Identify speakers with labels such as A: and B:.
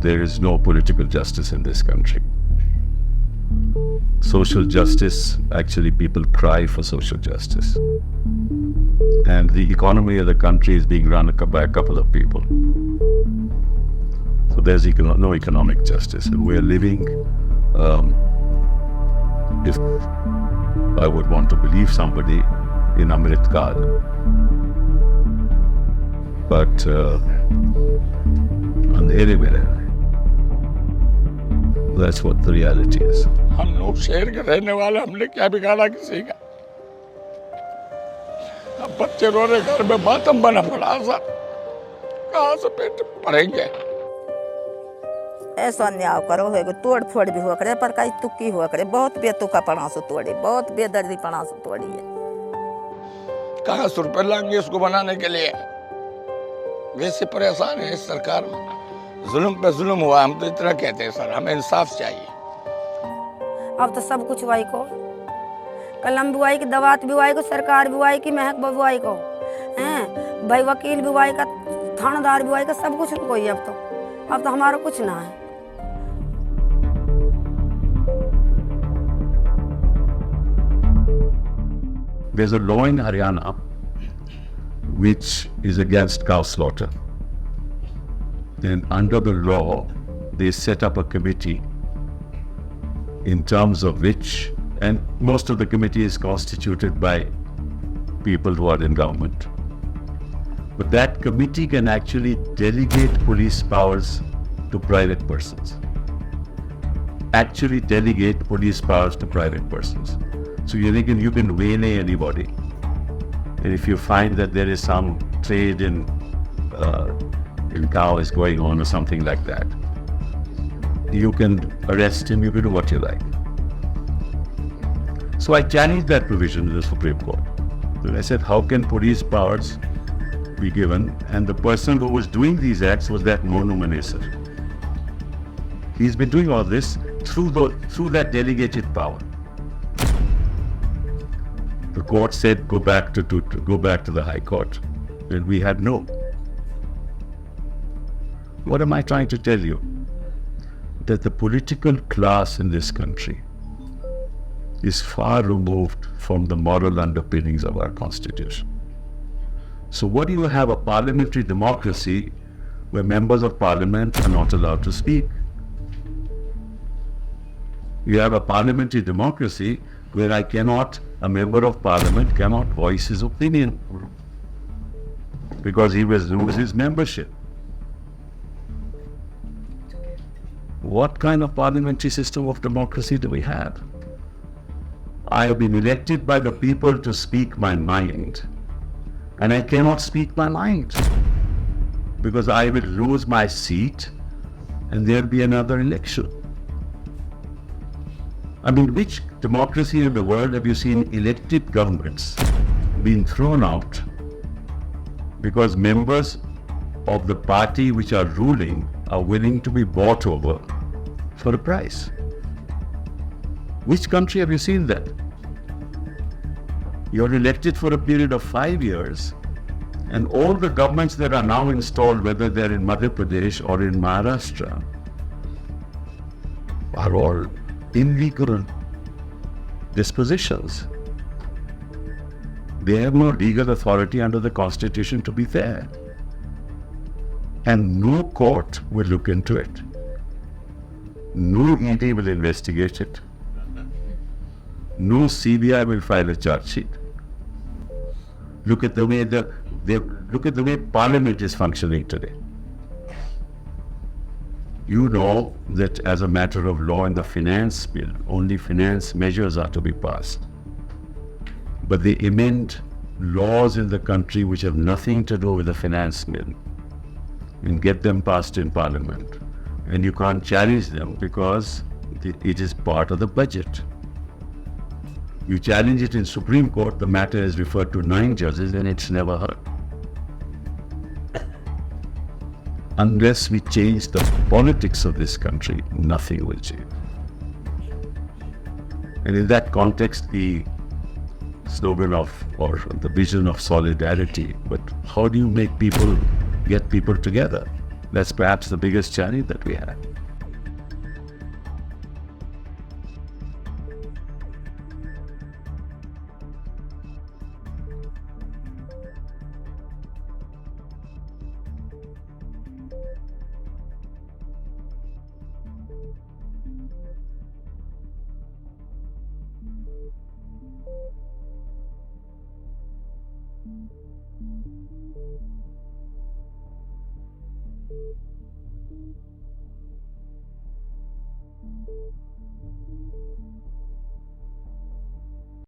A: there is no political justice in this country. Social justice, actually people cry for social justice. And the economy of the country is being run by a couple of people. So there's no economic justice. And we're living, if I would want to believe somebody, in Amrit Kaal. But anyway, that's what the reality is.
B: हम लोग शहर के रहने वाले, हमने क्या बिगाड़ा किसी का? अब बच्चे रो रहे, घर में मातम बना पड़ा सा, कहाँ से पेट भरेंगे?
C: ऐसा न्याय करो है कि तोड़ फोड़ भी हुआ करे, पर कई तुक्की हुआ करे, बहुत बेतुका पड़ा से तोड़ी, बहुत बेदर्दी पड़ा से तोड़ी है।
B: कहाँ से रुपये लाएंगे इसको बनाने के लिए? वैसे परेशान है इस सरकार में, जुल्म पे जुल्म हुआ। हम तो इतना कहते हैं सर, हमें इंसाफ चाहिए।
C: अब तो सब कुछ बुआई को, कलम बुआई की, दवात बुआई को, सरकार बुआई की, महक बुआई को, हैं भाई वकील बुआई का, थानेदार बुआई का, सब कुछ कोई। अब तो हमारा कुछ ना है।
A: There's a law in Haryana which is against cow slaughter. And under the law, they set up a committee in terms of which, and most of the committee is constituted by people who are in government. But that committee can actually delegate police powers to private persons. Actually delegate police powers to private persons. So you can waylay anybody. And if you find that there is some trade in cows going on or something like that, you can arrest him, you can do what you like. So I challenged that provision to the Supreme Court. And I said, how can police powers be given? And the person who was doing these acts was that Monu Manesar. He's been doing all this through that delegated power. The court said, go back to the High Court. And we had no. What am I trying to tell you? That the political class in this country is far removed from the moral underpinnings of our Constitution. So what do you have? A parliamentary democracy where members of parliament are not allowed to speak. You have a parliamentary democracy where a member of parliament cannot voice his opinion because he will lose his membership. What kind of parliamentary system of democracy do we have? I have been elected by the people to speak my mind, and I cannot speak my mind because I will lose my seat and there'll be another election. I mean, which democracy in the world have you seen elected governments being thrown out because members of the party which are ruling are willing to be bought over for a price? Which country have you seen that? You're elected for a period of 5 years, and all the governments that are now installed, whether they're in Madhya Pradesh or in Maharashtra, are all illegal dispositions. They have no legal authority under the Constitution to be there. And no court will look into it. No ED will investigate it. No CBI will file a charge sheet. Look at the way Parliament is functioning today. You know that as a matter of law in the finance bill, only finance measures are to be passed. But they amend laws in the country which have nothing to do with the finance bill and get them passed in Parliament. And you can't challenge them because it is part of the budget. You challenge it in Supreme Court, the matter is referred to 9 judges and it's never heard. Unless we change the politics of this country, nothing will change. And in that context, the slogan or the vision of solidarity, but how do you get people together? That's perhaps the biggest challenge that we have.